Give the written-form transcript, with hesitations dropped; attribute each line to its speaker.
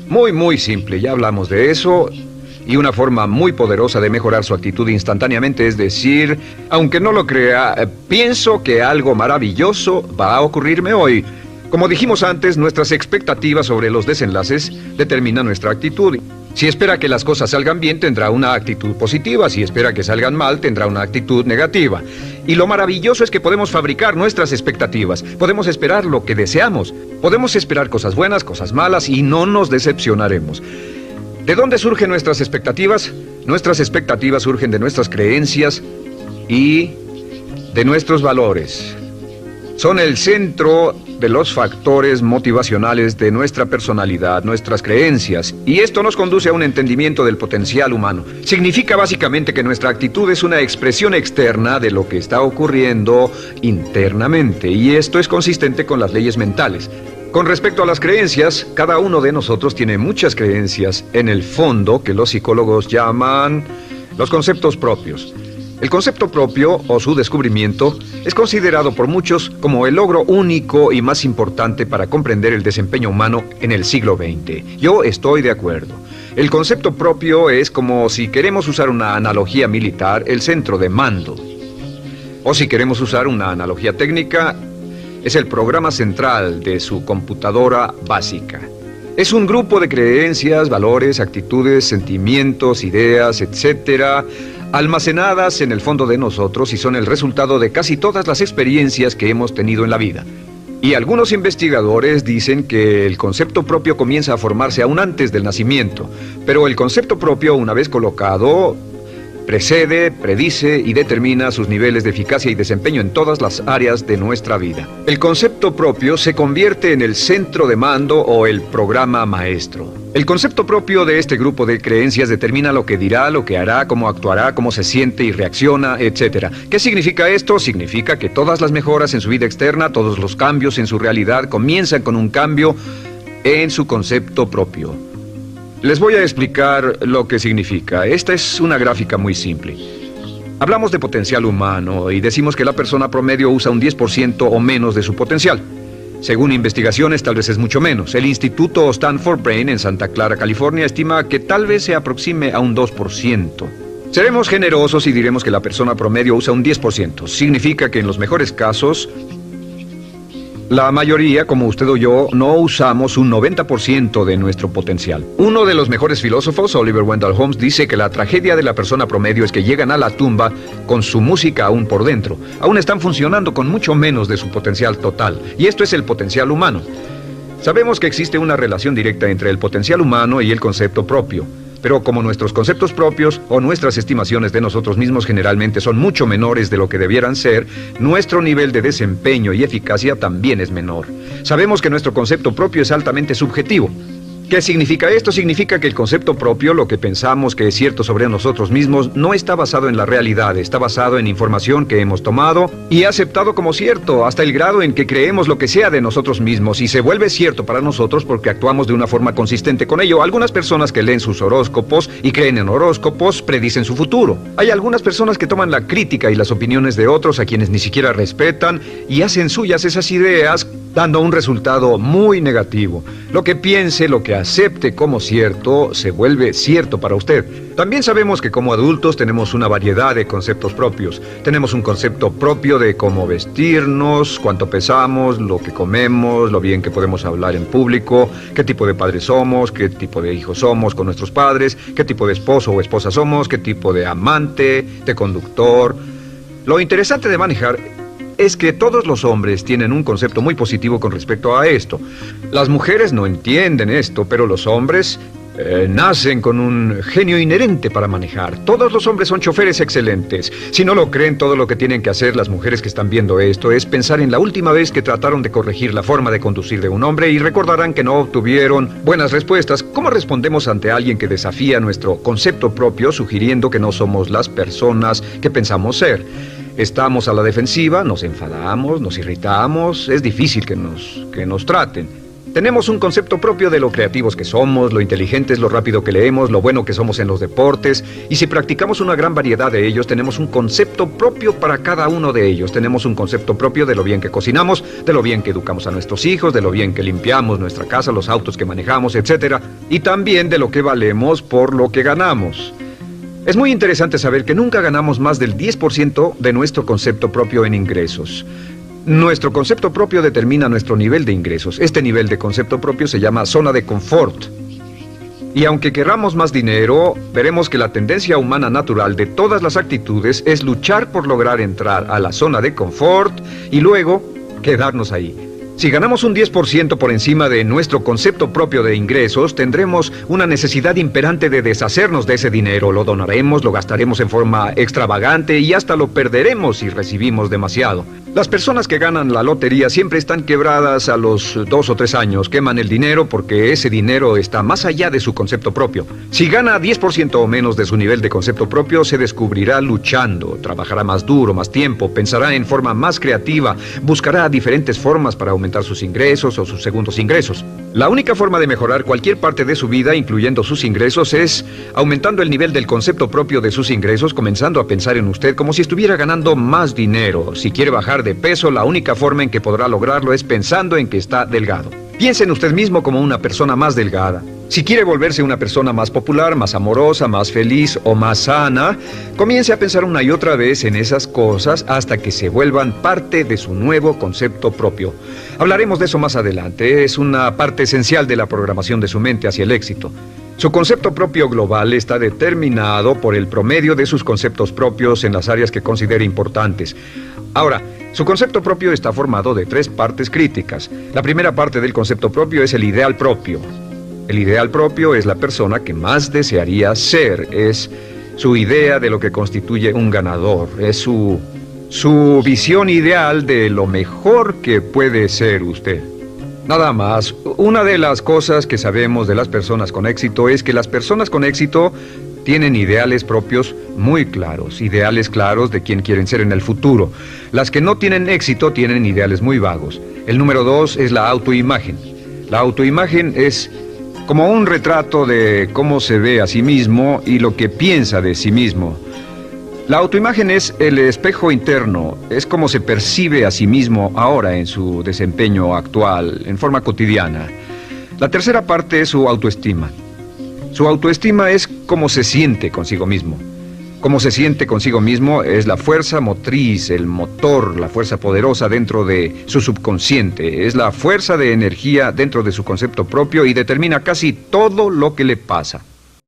Speaker 1: Muy simple, ya hablamos de eso. Y una forma muy poderosa de mejorar su actitud instantáneamente es decir, aunque no lo crea, pienso que algo maravilloso va a ocurrirme hoy. Como dijimos antes, nuestras expectativas sobre los desenlaces determinan nuestra actitud. Si espera que las cosas salgan bien, tendrá una actitud positiva. Si espera que salgan mal, tendrá una actitud negativa. Y lo maravilloso es que podemos fabricar nuestras expectativas. Podemos esperar lo que deseamos. Podemos esperar cosas buenas, cosas malas, y no nos decepcionaremos. ¿De dónde surgen nuestras expectativas? Nuestras expectativas surgen de nuestras creencias y de nuestros valores. Son el centro de los factores motivacionales de nuestra personalidad, nuestras creencias, y esto nos conduce a un entendimiento del potencial humano. Significa básicamente que nuestra actitud es una expresión externa de lo que está ocurriendo internamente, y esto es consistente con las leyes mentales. Con respecto a las creencias, cada uno de nosotros tiene muchas creencias en el fondo que los psicólogos llaman los conceptos propios. El concepto propio, o su descubrimiento, es considerado por muchos como el logro único y más importante para comprender el desempeño humano en el siglo XX. Yo estoy de acuerdo. El concepto propio es como, si queremos usar una analogía militar, el centro de mando. O si queremos usar una analogía técnica, es el programa central de su computadora básica. Es un grupo de creencias, valores, actitudes, sentimientos, ideas, etcétera, almacenadas en el fondo de nosotros y son el resultado de casi todas las experiencias que hemos tenido en la vida. Y algunos investigadores dicen que el concepto propio comienza a formarse aún antes del nacimiento, pero el concepto propio, una vez colocado, precede, predice y determina sus niveles de eficacia y desempeño en todas las áreas de nuestra vida. El concepto propio se convierte en el centro de mando o el programa maestro. El concepto propio de este grupo de creencias determina lo que dirá, lo que hará, cómo actuará, cómo se siente y reacciona, etc. ¿Qué significa esto? Significa que todas las mejoras en su vida externa, todos los cambios en su realidad comienzan con un cambio en su concepto propio. Les voy a explicar lo que significa. Esta es una gráfica muy simple. Hablamos de potencial humano y decimos que la persona promedio usa un 10% o menos de su potencial. Según investigaciones, tal vez es mucho menos. El Instituto Stanford Brain en Santa Clara, California, estima que tal vez se aproxime a un 2%. Seremos generosos y diremos que la persona promedio usa un 10%. Significa que en los mejores casos, la mayoría, como usted o yo, no usamos un 90% de nuestro potencial. Uno de los mejores filósofos, Oliver Wendell Holmes, dice que la tragedia de la persona promedio es que llegan a la tumba con su música aún por dentro. Aún están funcionando con mucho menos de su potencial total. Y esto es el potencial humano. Sabemos que existe una relación directa entre el potencial humano y el concepto propio. Pero como nuestros conceptos propios o nuestras estimaciones de nosotros mismos generalmente son mucho menores de lo que debieran ser, nuestro nivel de desempeño y eficacia también es menor. Sabemos que nuestro concepto propio es altamente subjetivo. ¿Qué significa esto? Significa que el concepto propio, lo que pensamos que es cierto sobre nosotros mismos, no está basado en la realidad, está basado en información que hemos tomado y aceptado como cierto, hasta el grado en que creemos lo que sea de nosotros mismos y se vuelve cierto para nosotros porque actuamos de una forma consistente con ello. Algunas personas que leen sus horóscopos y creen en horóscopos predicen su futuro. Hay algunas personas que toman la crítica y las opiniones de otros a quienes ni siquiera respetan y hacen suyas esas ideas, dando un resultado muy negativo. Lo que piense, lo que acepte como cierto, se vuelve cierto para usted. También sabemos que como adultos tenemos una variedad de conceptos propios. Tenemos un concepto propio de cómo vestirnos, cuánto pesamos, lo que comemos, lo bien que podemos hablar en público, qué tipo de padres somos, qué tipo de hijos somos con nuestros padres, qué tipo de esposo o esposa somos, qué tipo de amante, de conductor. Lo interesante de manejar es que todos los hombres tienen un concepto muy positivo con respecto a esto. Las mujeres no entienden esto, pero los hombres nacen con un genio inherente para manejar. Todos los hombres son choferes excelentes. Si no lo creen, todo lo que tienen que hacer las mujeres que están viendo esto es pensar en la última vez que trataron de corregir la forma de conducir de un hombre y recordarán que no obtuvieron buenas respuestas. ¿Cómo respondemos ante alguien que desafía nuestro concepto propio, sugiriendo que no somos las personas que pensamos ser? Estamos a la defensiva, nos enfadamos, nos irritamos, es difícil que nos traten. Tenemos un concepto propio de lo creativos que somos, lo inteligentes, lo rápido que leemos, lo bueno que somos en los deportes, y si practicamos una gran variedad de ellos, tenemos un concepto propio para cada uno de ellos. Tenemos un concepto propio de lo bien que cocinamos, de lo bien que educamos a nuestros hijos, de lo bien que limpiamos nuestra casa, los autos que manejamos, etc. Y también de lo que valemos por lo que ganamos. Es muy interesante saber que nunca ganamos más del 10% de nuestro concepto propio en ingresos. Nuestro concepto propio determina nuestro nivel de ingresos. Este nivel de concepto propio se llama zona de confort. Y aunque querramos más dinero, veremos que la tendencia humana natural de todas las actitudes es luchar por lograr entrar a la zona de confort y luego quedarnos ahí. Si ganamos un 10% por encima de nuestro concepto propio de ingresos, tendremos una necesidad imperante de deshacernos de ese dinero. Lo donaremos, lo gastaremos en forma extravagante y hasta lo perderemos si recibimos demasiado. Las personas que ganan la lotería siempre están quebradas a los 2 o 3 años. Queman el dinero porque ese dinero está más allá de su concepto propio. Si gana 10% o menos de su nivel de concepto propio, se descubrirá luchando, trabajará más duro, más tiempo, pensará en forma más creativa, buscará diferentes formas para aumentar sus ingresos o sus segundos ingresos. La única forma de mejorar cualquier parte de su vida, incluyendo sus ingresos, es aumentando el nivel del concepto propio de sus ingresos, comenzando a pensar en usted como si estuviera ganando más dinero. Si quiere bajar de peso, la única forma en que podrá lograrlo es pensando en que está delgado. Piense en usted mismo como una persona más delgada. Si quiere volverse una persona más popular, más amorosa, más feliz o más sana, comience a pensar una y otra vez en esas cosas hasta que se vuelvan parte de su nuevo concepto propio. Hablaremos de eso más adelante. Es una parte esencial de la programación de su mente hacia el éxito. Su concepto propio global está determinado por el promedio de sus conceptos propios en las áreas que considere importantes. Ahora, su concepto propio está formado de 3 partes críticas. La primera parte del concepto propio es el ideal propio. El ideal propio es la persona que más desearía ser. Es su idea de lo que constituye un ganador. Es su visión ideal de lo mejor que puede ser usted. Nada más. Una de las cosas que sabemos de las personas con éxito es que las personas con éxito tienen ideales propios muy claros, ideales claros de quién quieren ser en el futuro. Las que no tienen éxito tienen ideales muy vagos. El número 2 es la autoimagen. La autoimagen es como un retrato de cómo se ve a sí mismo y lo que piensa de sí mismo. La autoimagen es el espejo interno, es como se percibe a sí mismo ahora en su desempeño actual, en forma cotidiana. La tercera parte es su autoestima. Su autoestima es cómo se siente consigo mismo. Cómo se siente consigo mismo es la fuerza motriz, el motor, la fuerza poderosa dentro de su subconsciente. Es la fuerza de energía dentro de su concepto propio y determina casi todo lo que le pasa.